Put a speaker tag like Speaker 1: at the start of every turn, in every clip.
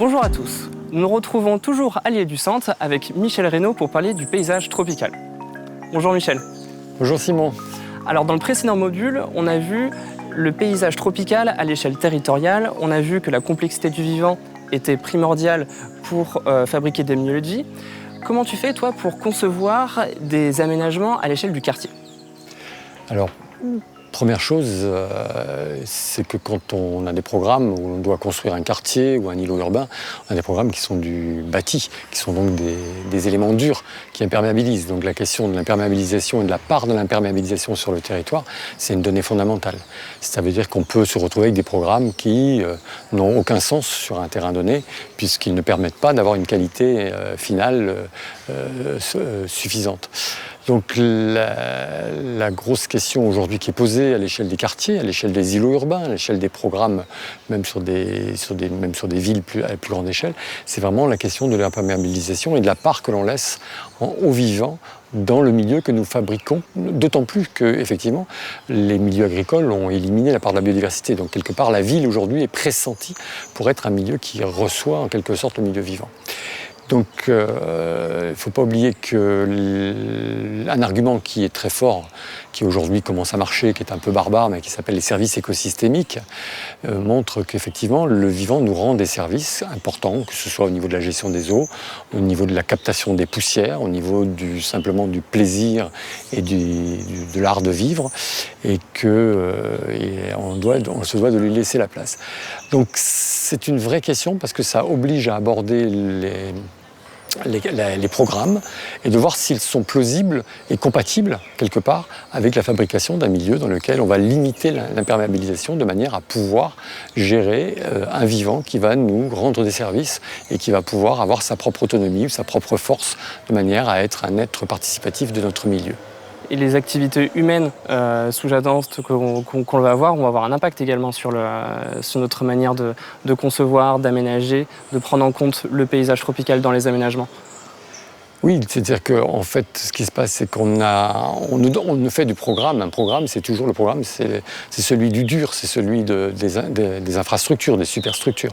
Speaker 1: Bonjour à tous, nous nous retrouvons toujours à l'île du Centre avec Michel Reynaud pour parler du paysage tropical. Bonjour Michel.
Speaker 2: Bonjour Simon.
Speaker 1: Alors dans le précédent module, on a vu le paysage tropical à l'échelle territoriale, on a vu que la complexité du vivant était primordiale pour fabriquer des milieux de vie. Comment tu fais toi pour concevoir des aménagements à l'échelle du quartier?
Speaker 2: Alors, première chose, c'est que quand on a des programmes où on doit construire un quartier ou un îlot urbain, on a des programmes qui sont du bâti, qui sont donc des éléments durs qui imperméabilisent. Donc la question de l'imperméabilisation et de la part de l'imperméabilisation sur le territoire, c'est une donnée fondamentale. Ça veut dire qu'on peut se retrouver avec des programmes qui n'ont aucun sens sur un terrain donné, puisqu'ils ne permettent pas d'avoir une qualité finale suffisante. Donc la grosse question aujourd'hui qui est posée à l'échelle des quartiers, à l'échelle des îlots urbains, à l'échelle des programmes, même sur des villes à plus grande échelle, c'est vraiment la question de l'imperméabilisation et de la part que l'on laisse aux vivants dans le milieu que nous fabriquons, d'autant plus que effectivement les milieux agricoles ont éliminé la part de la biodiversité. Donc quelque part la ville aujourd'hui est pressentie pour être un milieu qui reçoit en quelque sorte le milieu vivant. Donc, il ne faut pas oublier qu'un argument qui est très fort, qui aujourd'hui commence à marcher, qui est un peu barbare, mais qui s'appelle les services écosystémiques, montre qu'effectivement, le vivant nous rend des services importants, que ce soit au niveau de la gestion des eaux, au niveau de la captation des poussières, au niveau simplement du plaisir et de l'art de vivre, et on se doit de lui laisser la place. Donc, c'est une vraie question parce que ça oblige à aborder les programmes et de voir s'ils sont plausibles et compatibles, quelque part, avec la fabrication d'un milieu dans lequel on va limiter l'imperméabilisation de manière à pouvoir gérer un vivant qui va nous rendre des services et qui va pouvoir avoir sa propre autonomie ou sa propre force de manière à être un être participatif de notre milieu.
Speaker 1: Et les activités humaines sous-jacentes qu'on va avoir, on va avoir un impact également sur notre manière de concevoir, d'aménager, de prendre en compte le paysage tropical dans les aménagements.
Speaker 2: Oui, c'est-à-dire qu'en fait, ce qui se passe, c'est qu'on ne fait du programme. Un programme, c'est toujours le programme, c'est celui du dur, c'est celui des infrastructures, des superstructures.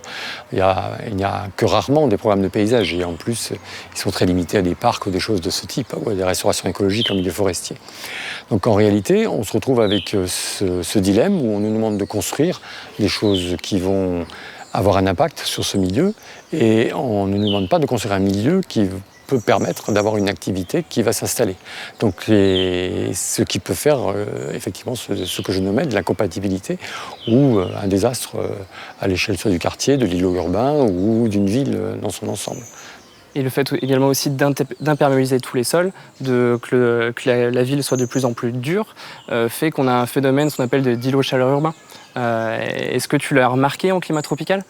Speaker 2: Il n'y a que rarement des programmes de paysage et en plus, ils sont très limités à des parcs ou des choses de ce type, ou à des restaurations écologiques en milieu forestier. Donc en réalité, on se retrouve avec ce dilemme où on nous demande de construire des choses qui vont avoir un impact sur ce milieu et on ne nous demande pas de construire un milieu qui peut permettre d'avoir une activité qui va s'installer. Donc ce qui peut faire effectivement ce que je nommais de l'incompatibilité ou un désastre à l'échelle soit du quartier, de l'îlot urbain ou d'une ville dans son ensemble.
Speaker 1: Et le fait également aussi d'imperméabiliser tous les sols, que la ville soit de plus en plus dure, fait qu'on a un phénomène, ce qu'on appelle d'îlot chaleur urbain. Est-ce que tu l'as remarqué en climat tropical ?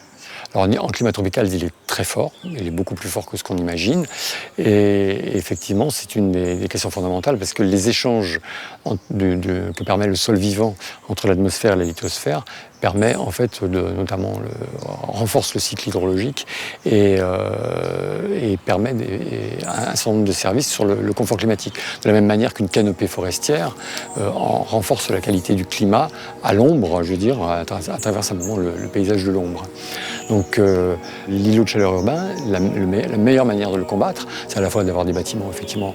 Speaker 2: Alors en climat tropical, il est très fort, il est beaucoup plus fort que ce qu'on imagine. Et effectivement, c'est une des questions fondamentales parce que les échanges que permet le sol vivant entre l'atmosphère et la lithosphère permet en fait renforce le cycle hydrologique et permet un certain nombre de services sur le confort climatique. De la même manière qu'une canopée forestière renforce la qualité du climat à l'ombre, je veux dire, à travers simplement le paysage de l'ombre. Donc l'îlot de chaleur urbain, la meilleure manière de le combattre, c'est à la fois d'avoir des bâtiments effectivement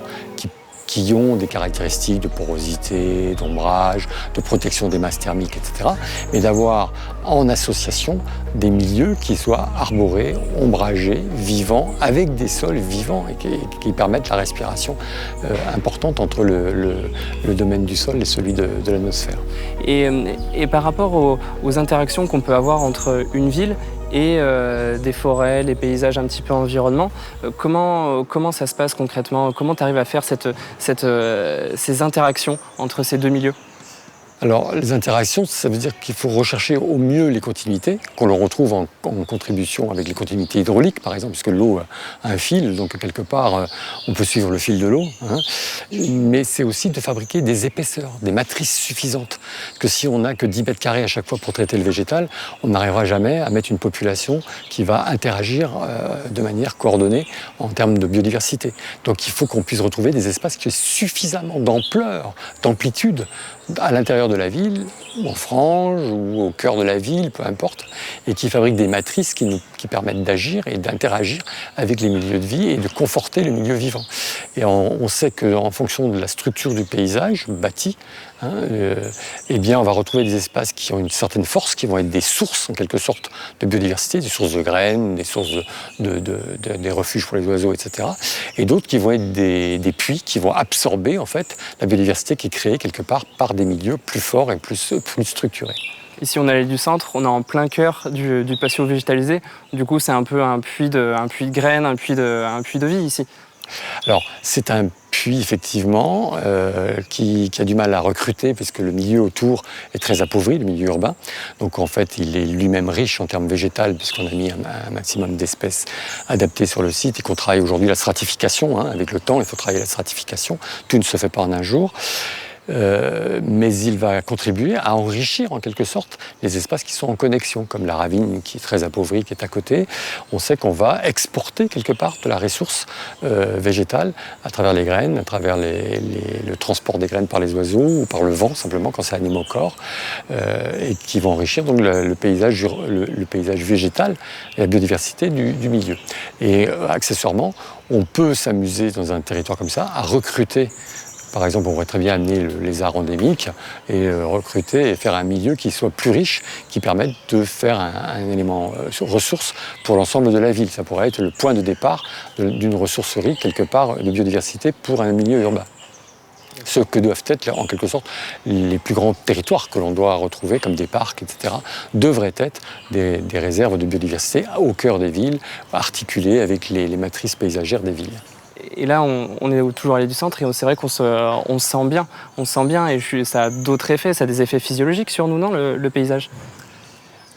Speaker 2: qui ont des caractéristiques de porosité, d'ombrage, de protection des masses thermiques, etc. Mais d'avoir en association des milieux qui soient arborés, ombragés, vivants, avec des sols vivants et qui permettent la respiration importante entre le domaine du sol et celui de l'atmosphère.
Speaker 1: Et par rapport aux interactions qu'on peut avoir entre une ville et des forêts, les paysages un petit peu environnement. Comment ça se passe concrètement? Comment tu arrives à faire ces interactions entre ces deux milieux?
Speaker 2: Alors, les interactions, ça veut dire qu'il faut rechercher au mieux les continuités, qu'on le retrouve en contribution avec les continuités hydrauliques, par exemple, puisque l'eau a un fil, donc quelque part, on peut suivre le fil de l'eau. Mais c'est aussi de fabriquer des épaisseurs, des matrices suffisantes. Parce que si on n'a que 10 mètres carrés à chaque fois pour traiter le végétal, on n'arrivera jamais à mettre une population qui va interagir de manière coordonnée en termes de biodiversité. Donc, il faut qu'on puisse retrouver des espaces qui aient suffisamment d'ampleur, d'amplitude à l'intérieur de de la ville, ou en frange, ou au cœur de la ville, peu importe, et qui fabriquent des matrices qui permettent d'agir et d'interagir avec les milieux de vie et de conforter le milieu vivant. Et on sait qu'en fonction de la structure du paysage bâti, eh bien, on va retrouver des espaces qui ont une certaine force, qui vont être des sources en quelque sorte de biodiversité, des sources de graines, des sources des refuges pour les oiseaux, etc. Et d'autres qui vont être des puits qui vont absorber en fait la biodiversité qui est créée quelque part par des milieux plus forts et plus structurés.
Speaker 1: Ici, on allait du centre, on est en plein cœur du patio végétalisé. Du coup, c'est un peu un puits de graines, un puits de vie ici.
Speaker 2: Alors, c'est un puits, effectivement, qui a du mal à recruter, puisque le milieu autour est très appauvri, le milieu urbain. Donc, en fait, il est lui-même riche en termes végétaux, puisqu'on a mis un maximum d'espèces adaptées sur le site, et qu'on travaille aujourd'hui la stratification. Avec le temps, il faut travailler la stratification. Tout ne se fait pas en un jour. Mais il va contribuer à enrichir en quelque sorte les espaces qui sont en connexion, comme la ravine qui est très appauvrie, qui est à côté. On sait qu'on va exporter quelque part de la ressource végétale à travers les graines, à travers le transport des graines par les oiseaux ou par le vent simplement quand c'est anémochore, et qui vont enrichir donc le paysage végétal et la biodiversité du milieu. Et accessoirement, on peut s'amuser dans un territoire comme ça à recruter. Par exemple, on pourrait très bien amener le lézard endémique et recruter et faire un milieu qui soit plus riche, qui permette de faire un élément ressource pour l'ensemble de la ville. Ça pourrait être le point de départ d'une ressourcerie, quelque part, de biodiversité pour un milieu urbain. Ce que doivent être, en quelque sorte, les plus grands territoires que l'on doit retrouver, comme des parcs, etc., devraient être des réserves de biodiversité au cœur des villes, articulées avec les matrices paysagères des villes.
Speaker 1: Et là, on est toujours allé du centre et c'est vrai qu'on se sent bien. On se sent bien et ça a d'autres effets, ça a des effets physiologiques sur nous, non, le paysage?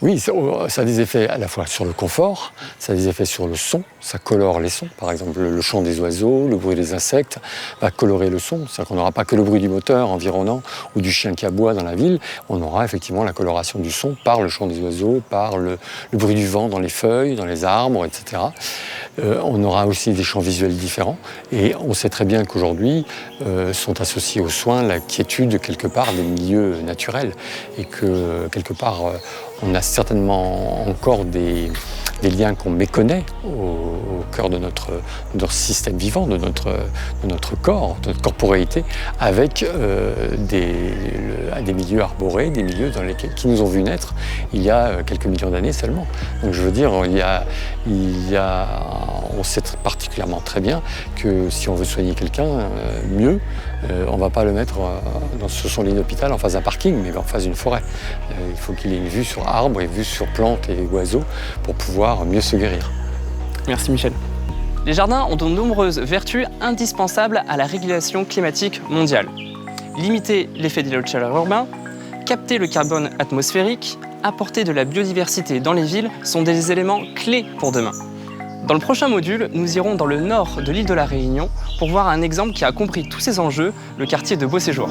Speaker 2: Oui, ça a des effets à la fois sur le confort, ça a des effets sur le son, ça colore les sons. Par exemple, le chant des oiseaux, le bruit des insectes va colorer le son. C'est-à-dire qu'on n'aura pas que le bruit du moteur environnant ou du chien qui aboie dans la ville, on aura effectivement la coloration du son par le chant des oiseaux, par le bruit du vent dans les feuilles, dans les arbres, etc. On aura aussi des champs visuels différents et on sait très bien qu'aujourd'hui sont associés aux soins la quiétude quelque part des milieux naturels et que quelque part on a certainement encore des liens qu'on méconnaît au cœur de notre système vivant, de notre corps, de notre corporéité, avec des milieux arborés, des milieux qui nous ont vu naître il y a quelques millions d'années seulement. Donc je veux dire, on sait particulièrement très bien que si on veut soigner quelqu'un mieux, on ne va pas le mettre sur son lit d'hôpital en face d'un parking, mais en face d'une forêt. Il faut qu'il ait une vue sur arbres et vue sur plantes et oiseaux pour pouvoir mieux se guérir.
Speaker 1: Merci Michel. Les jardins ont de nombreuses vertus indispensables à la régulation climatique mondiale. Limiter l'effet d'îlot de chaleur urbain, capter le carbone atmosphérique, apporter de la biodiversité dans les villes sont des éléments clés pour demain. Dans le prochain module, nous irons dans le nord de l'île de la Réunion pour voir un exemple qui a compris tous ces enjeux, le quartier de Beauséjour.